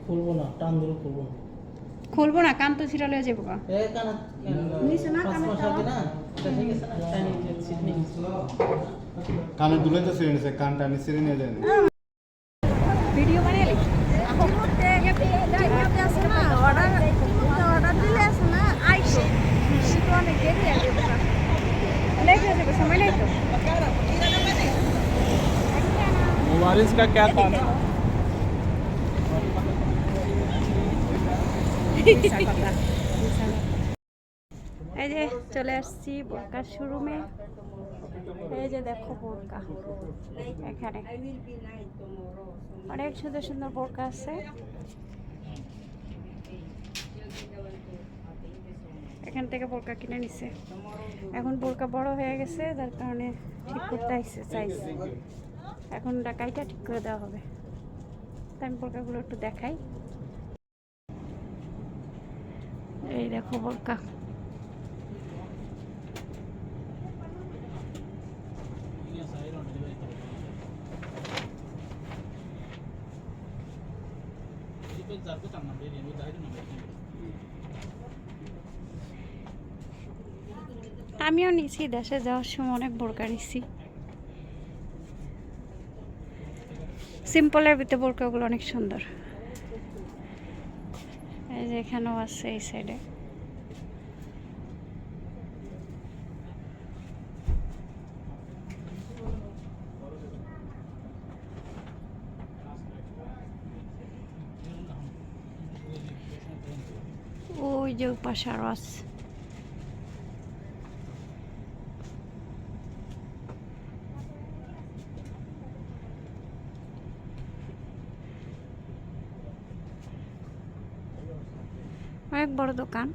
খুলবো না, টান ধরে খুলবো না। খুলবো না, কান তো ছিড়া লয়ে যাবো গা। এ কানা নিচে না কানে থাকে না, এটা ঠিক আছে না, টানি সিডনি কানে দুলে তো ছিঁড়ে নিছে, কানটা আমি ছিঁড়ে নিয়ে যায়নি। ভিডিও বানাইলি অর্ডার দিলে আছে না আইসে অনেক দেরি আছে লেট হয়ে যাবে, সময় নেই তো। वारिस का क्या था ना এই যে চলে আসছি বোরকার শোরুমে। এই যে দেখো বোরকা, এখানে অনেক সুন্দর সুন্দর বোরকা আছে। এখান থেকে বোরকা কিনে নিছে। এখন বোরকা বড় হয়ে গেছে, যার কারণে ঠিক করতে আসছে সাইজ। এখন ডাকাইটা ঠিক করে দেওয়া হবে। তো আমি বোরকাগুলো একটু দেখাই। এই দেখো বোরকা, আমিও নিছি, দেশে যাওয়ার সময় অনেক বোরকা নিছি। সিম্পলের ভিতরে বোরকাগুলো অনেক সুন্দর। এই যে এখানেও আছে এই সাইডে। ওই যে পাশে আরো আছে। অনেক বড় দোকান।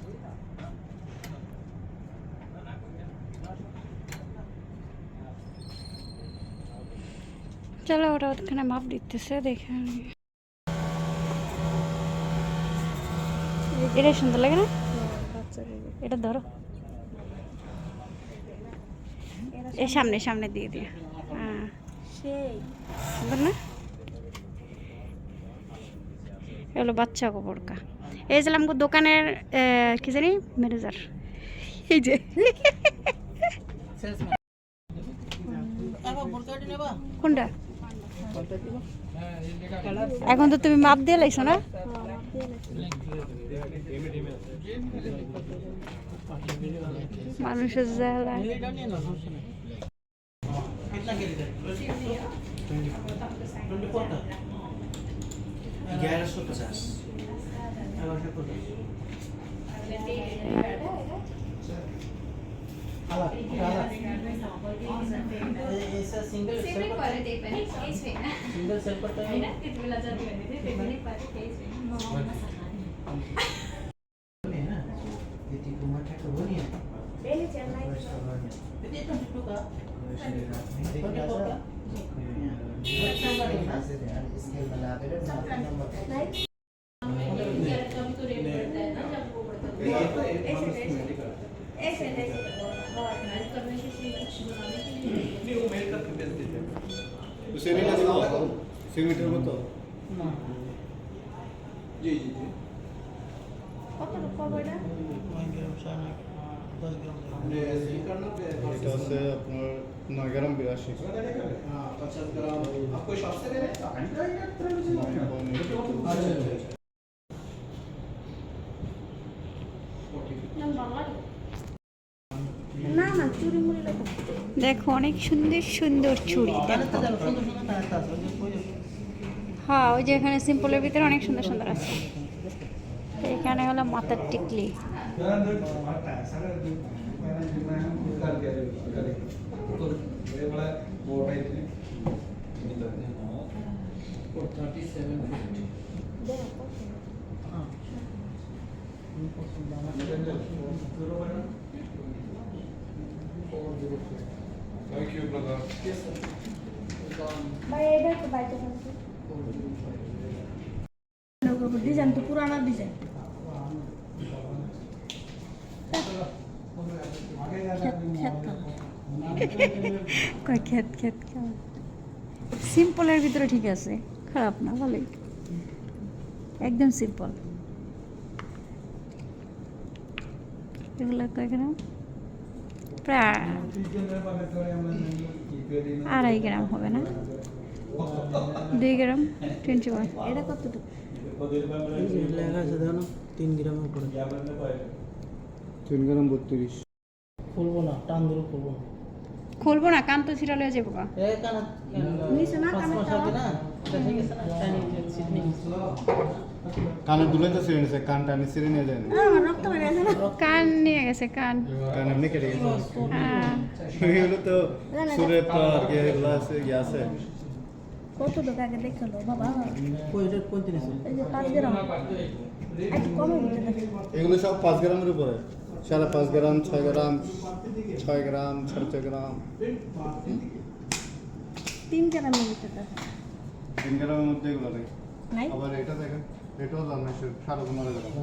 চলো, ওরা ওখানে মাপ দিতেছে, দেখে এটা সুন্দর লাগে না? এটা ধরো, এর সামনে সামনে দিয়ে দিয়ে। হ্যাঁ সুন্দর না? এগুলো বাচ্চা বোরকা। এই যে আমাকে দোকানের কি জানি ম্যানেজার, এই যে কোনটা এখন তো তুমি মাপ দিয়ে লাইছো না? মানুষের জ্বালা। सिंगल सेल पर है ना, कितना जाती है नहीं मैंने पाते केस है ना, ये तो मार्केट तो नहीं है पहले चलना है ये तो टू का स्केल बना के नंबर तो रेट बढ़ता है ना जब वो बढ़ता है ऐसे और नाइस करने से बनाने के लिए नहीं वो मेल करके भेज देते हैं तो सेमीटर दिखाओ, सेमीटर बताओ ना जी जी जी কত কবড়া 9 গ্রাম 10 গ্রাম ये करना पे এটা আছে আপনার 9 গ্রাম 82 हां 50 ग्राम आपको शॉप से लेना है না না চুরি মুড়ি লাগবে। দেখো অনেক সুন্দর সুন্দর চুড়ি। হ্যাঁ, ওই যে এখানে সিম্পলের ভিতরে অনেক সুন্দর সুন্দর আছে। এখানে হলো মাথার টিকলি। Thank you, brother. ভাই এটা তো বাইতে আছে ডিজাইন তো পুরানা ডিজাইন খেত খেত সিম্পলের ভিতরে ঠিক আছে, খারাপ না, ভালোই। একদম সিম্পল। এগুলো কয় গ্রাম? প্রায় 2.5 গ্রাম হবে না, 2 গ্রাম 21। এটা কতটুকু? 3 গ্রামের উপরে। 3 গ্রাম 32। খুলবো না, টান ধরে খুলবো না। খুলবো না, কান তো ছিড়ালে যাবো গা। এই কানা নিচে না, কানের পাঁচ টাওয়া? আছে না, এটা ঠিক আছে না, টানি সিডনি। কানের দুলে তো ছিঁড়ে নিছে, কান টানি ছিঁড়ে নিয়ে যায় না। আমার রক্ত বের হয়েছে না। কান নিয়ে গেছে, কান। কান এমনি কেটে গেছে। হ্যাঁ, এগুলো তো সুরের তো আর কি এগুলো আছে, ইয়ে আছে। কত টাকা আগে দেখলো বাবা, কই এটা কোন জিনিস? এই যে 5 গ্রাম আজ কমে দিতে দেখো। এগুলো সব 5 গ্রামের উপরে। 5.5 গ্রাম, 6 গ্রাম, 6 গ্রাম, 6.5 গ্রাম। 3 গ্রামের দিতে দেখো। 3 গ্রামের মধ্যে এগুলো নেই। নাই আবার এটা দেখেন, এটাও জানাই 15.5 গ্রাম।